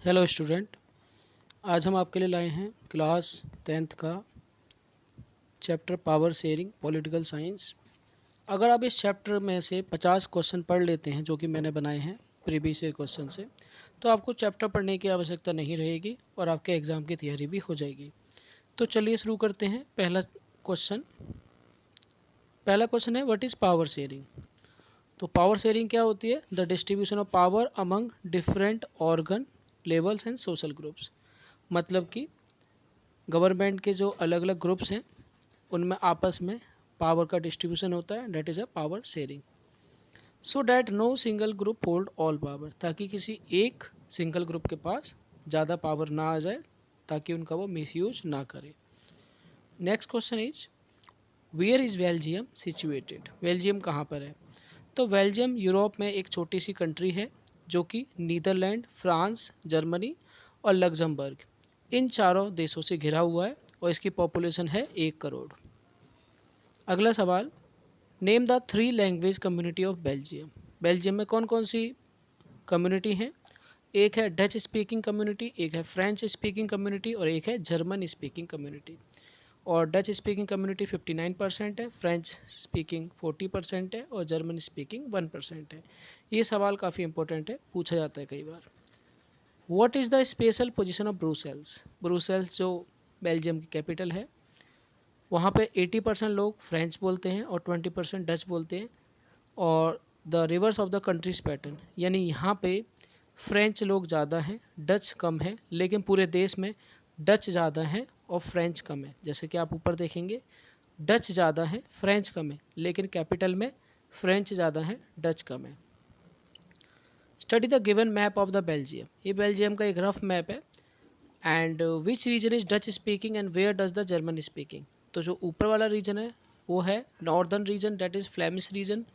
Hello student. आज हम आपके लिए लाए हैं क्लास 10th का chapter power sharing political science. अगर आप इस चैप्टर में से 50 क्वेश्चन पढ़ लेते हैं जो कि मैंने बनाए हैं प्रीवियस ईयर क्वेश्चन से, तो आपको चैप्टर पढ़ने की आवश्यकता नहीं रहेगी और आपके एग्ज़ाम की तैयारी भी हो जाएगी। तो चलिए शुरू करते हैं। पहला क्वेश्चन है व्हाट इज़ पावर शेयरिंग। तो पावर शेयरिंग क्या होती है? The distribution of power among different organ levels and social groups. मतलब कि गवर्नमेंट के जो अलग अलग ग्रुप्स हैं उनमें आपस में पावर का डिस्ट्रीब्यूशन होता है, that is a power sharing. So that no single group hold all power, ताकि किसी एक सिंगल ग्रुप के पास ज़्यादा पावर ना आ जाए, ताकि उनका वो मिसयूज ना करे। Next question is where is Belgium situated. Belgium कहाँ पर है? तो बेल्जियम यूरोप में एक छोटी सी कंट्री है जो कि नीदरलैंड, फ्रांस, जर्मनी और लग्जमबर्ग इन चारों देशों से घिरा हुआ है और इसकी पॉपुलेशन है 1 करोड़। अगला सवाल, name the 3 language community of Belgium. Belgium में कौन कौन सी कम्युनिटी हैं? एक है डच स्पीकिंग कम्युनिटी, एक है फ्रेंच स्पीकिंग कम्युनिटी और एक है जर्मन स्पीकिंग कम्युनिटी। और डच स्पीकिंग कम्युनिटी 59% है, फ्रेंच स्पीकिंग 40% है और जर्मन स्पीकिंग 1% है। ये सवाल काफ़ी इंपॉर्टेंट है, पूछा जाता है कई बार। What is the special position of Brussels. Brussels जो बेल्जियम की कैपिटल है, वहाँ पे 80% लोग फ्रेंच बोलते हैं और 20% डच बोलते हैं। और the reverse of the countries pattern, यानी यहाँ पे फ्रेंच लोग ज़्यादा हैं, डच कम है, लेकिन पूरे देश में डच ज़्यादा है और फ्रेंच कम है। जैसे कि आप ऊपर देखेंगे, डच ज़्यादा है, फ्रेंच कम है, लेकिन कैपिटल में फ्रेंच ज़्यादा है, डच कम है। Study the given map of the Belgium. ये बेल्जियम का एक रफ मैप है। And which region is Dutch speaking and where does the German speaking. तो जो ऊपर वाला रीजन है वो है northern region, that is Flemish region.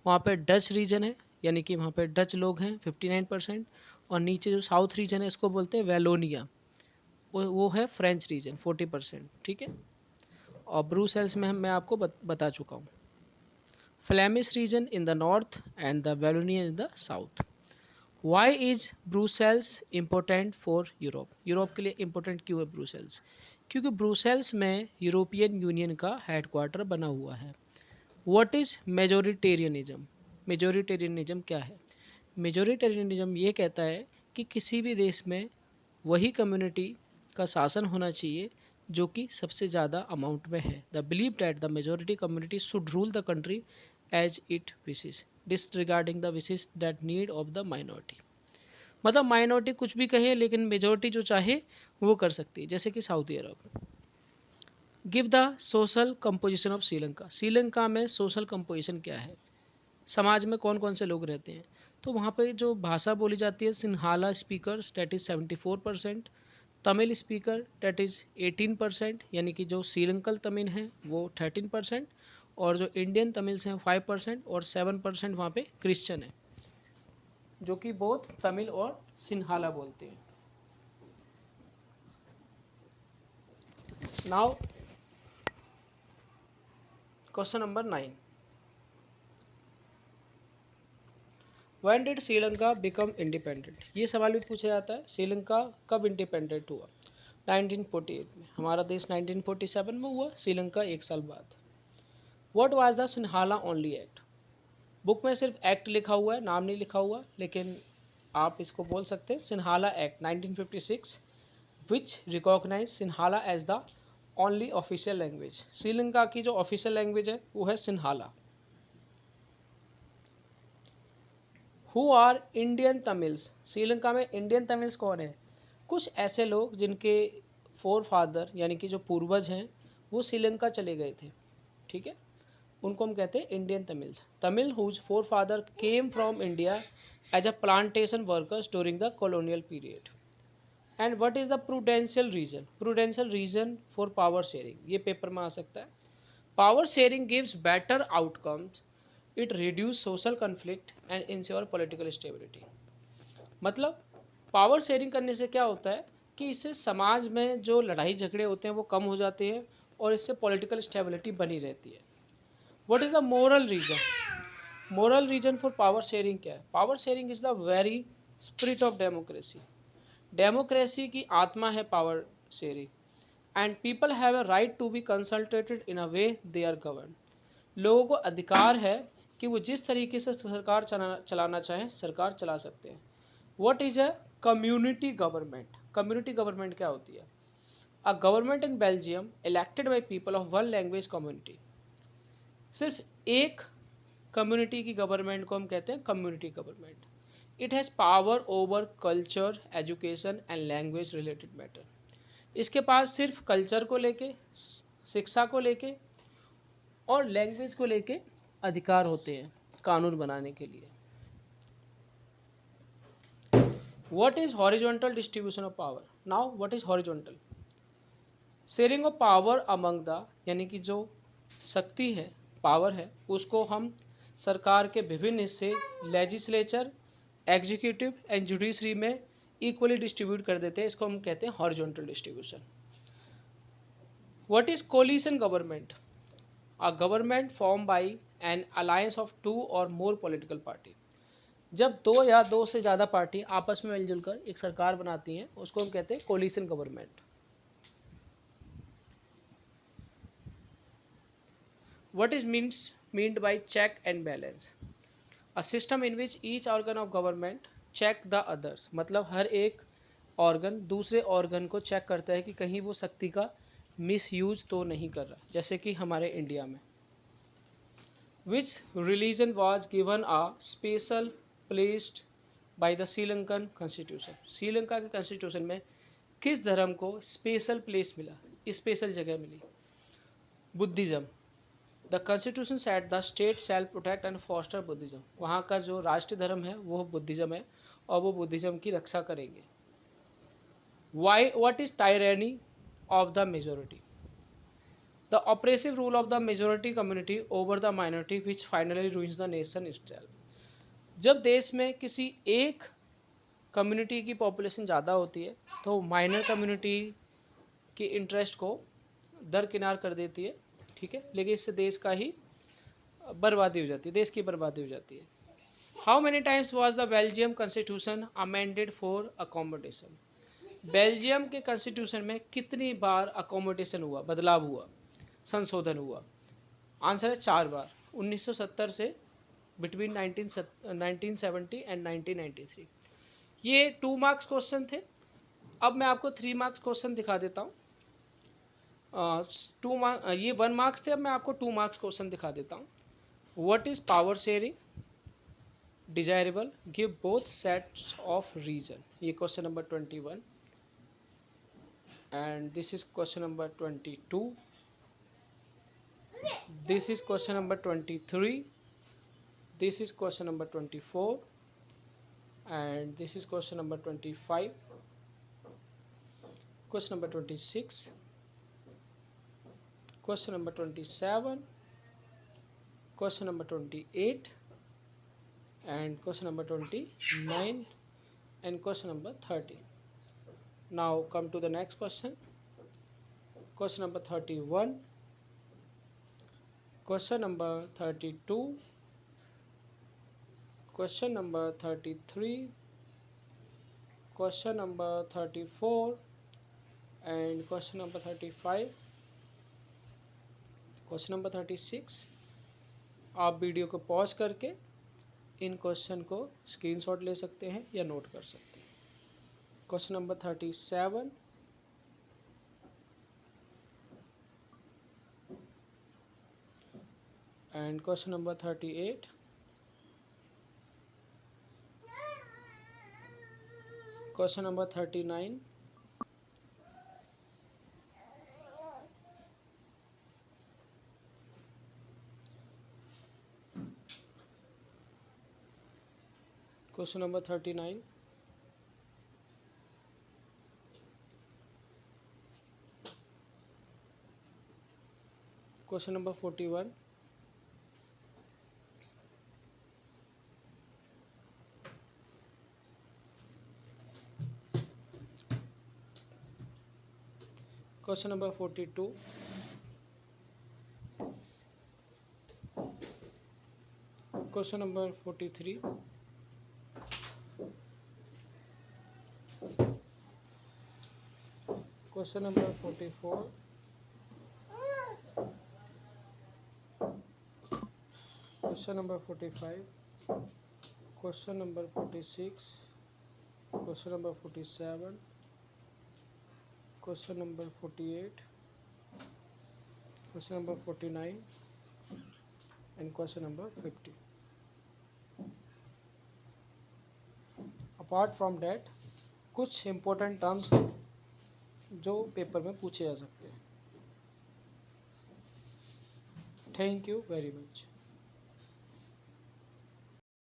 वहाँ पे डच रीजन है, यानी कि वहाँ पे डच लोग हैं 59%। और नीचे जो साउथ रीजन है इसको बोलते हैं वेलोनिया, वो है फ्रेंच रीजन 40%। ठीक है। और ब्रूसेल्स में मैं आपको बता चुका हूँ। Flemish region in the north and the Wallonia in the south. Why is Brussels important for Europe. Europe के लिए इम्पोर्टेंट क्यों है ब्रूसेल्स? क्योंकि ब्रूसेल्स में यूरोपियन यूनियन का हेडक्वार्टर बना हुआ है। What is majoritarianism. मेजोरिटेरियनिज्म क्या है? मेजोरिटेरियनिज्म ये कहता है कि किसी भी देश में वही कम्युनिटी का शासन होना चाहिए जो कि सबसे ज़्यादा अमाउंट में है। The believe that the majority community should rule the country as it wishes disregarding the wishes that need of the minority. Minority माइनॉरिटी कुछ भी कहे लेकिन मेजोरिटी जो चाहे वो कर सकती है, जैसे कि Saudi Arab. Give the social composition of Sri Lanka. Sri Lanka में सोशल कंपोजिशन क्या है? समाज में कौन कौन से लोग रहते हैं? तो वहाँ पे जो भाषा बोली जाती है, Sinhala speakers that is 74%, Tamil speaker that is 18%, यानी कि जो श्रीलंकल तमिल हैं वो 13%, और जो इंडियन तमिल्स हैं 5% और 7% वहाँ पे क्रिश्चियन है जो कि बोथ तमिल और सिन्हाला बोलते हैं। Now question number 9, when did Sri Lanka become independent. ये सवाल भी पूछा जाता है, श्रीलंका कब इंडिपेंडेंट हुआ? 1948 में। हमारा देश 1947 में हुआ, श्रीलंका 1 साल बाद। What was the Sinhala only act. Book में सिर्फ एक्ट लिखा हुआ है, नाम नहीं लिखा हुआ, लेकिन आप इसको बोल सकते हैं Sinhala act 1956 which recognize Sinhala as the only official language. Sri Lanka की जो ऑफिशियल लैंग्वेज है वो है Sinhala. Who are Indian Tamils. Sri Lanka में इंडियन तमिल्स कौन है? कुछ ऐसे लोग जिनके फोर फादर यानी कि जो पूर्वज हैं वो श्रीलंका चले गए थे। ठीक है, उनको हम कहते हैं Indian Tamils. Tamil whose forefather came from India as a plantation workers during the colonial period. And what is the prudential reason. Prudential reason for power sharing, ये पेपर में आ सकता है। Power sharing gives better outcomes, it reduce social conflict and ensure political stability. मतलब power sharing करने से क्या होता है कि इससे समाज में जो लड़ाई झगड़े होते हैं वो कम हो जाते हैं और इससे पॉलिटिकल स्टेबिलिटी बनी रहती है। What is the moral reason. Moral reason for power sharing क्या है? Power sharing is the very spirit of democracy. Democracy की आत्मा है power sharing, and people have a right to be consulted in a way they are govern. लोगों को अधिकार है कि वो जिस तरीके से सरकार चलाना चाहें सरकार चला सकते हैं। What is a community government? Community government क्या होती है? A government in Belgium elected by people of one language community. सिर्फ एक कम्युनिटी की गवर्नमेंट को हम कहते हैं community government. It has power over culture, education and language related matter. इसके पास सिर्फ कल्चर को लेके, शिक्षा को लेके और लैंग्वेज को लेके अधिकार होते हैं कानून बनाने के लिए। What is horizontal distribution of power? Now what is horizontal? Sharing of power among the, यानी कि जो शक्ति है, पावर है, उसको हम सरकार के विभिन्न हिस्से लेजिस्लेचर, एग्जीक्यूटिव एंड जुडिशरी में इक्वली डिस्ट्रीब्यूट कर देते हैं। इसको हम कहते हैं horizontal distribution. What is coalition government? A government form by an alliance of two or more political party. जब दो या दो से ज़्यादा पार्टी आपस में मिलजुल कर एक सरकार बनाती हैं उसको हम कहते हैं coalition government. What is meant by check and balance? A system in which each organ of government check the others। मतलब हर एक ऑर्गन दूसरे ऑर्गन को चेक करता है कि कहीं वो शक्ति का मिसयूज तो नहीं कर रहा, जैसे कि हमारे इंडिया में। Which religion was given a special placed by the Sri Lankan constitution? Sri Lanka के कॉन्स्टिट्यूशन में किस धर्म को स्पेशल प्लेस मिला, स्पेशल जगह मिली? Buddhism. The constitution set the state shall protect and foster Buddhism. वहाँ का जो राष्ट्रीय धर्म है वो बुद्धिज्म है और वो बुद्धिज्म की रक्षा करेंगे। Why what is टायरेनी of the majority? The oppressive rule of the majority community over the minority which finally ruins the nation itself. जब देश में किसी एक कम्युनिटी की पॉपुलेशन ज़्यादा होती है तो माइनर कम्युनिटी के इंटरेस्ट को दरकिनार कर देती है, ठीक है, लेकिन इससे देश का ही बर्बादी हो जाती है, देश की बर्बादी हो जाती है। How many times was the Belgium constitution amended for accommodation? Belgium के कॉन्स्टिट्यूशन में कितनी बार अकोमोडेशन हुआ, बदलाव हुआ, संशोधन हुआ? आंसर है 4 बार। 1970 से बिटवीन 1970 एंड 1993। ये 2 मार्क्स क्वेश्चन थे। अब मैं आपको 3 मार्क्स क्वेश्चन दिखा देता हूँ। ये 1 मार्क्स थे, अब मैं आपको 2 मार्क्स क्वेश्चन दिखा देता हूँ। What is power sharing desirable? Give both sets of reason. ये question number 21 and this is question number 22। This is question number 23। This is question number 24 and this is question number 25। Question number 26, question number 27, question number 28 and question number 29 and question number 30. Now come to the next question. Question number 31, question number 32, question number 33, question number 34 and question number 35, question number 36। आप video को pause करके इन question को screenshot ले सकते हैं या note कर सकते हैं। Question number 37, and question number 38, question number 39, question number 39, question number 41, question number 42, question number 43, question number 44, question number 45, question number 46, question number 47, question number 48, question number 49 and question number 50. Apart from that कुछ important terms हैं जो paper में पूछे जा सकते हैं. Thank you very much.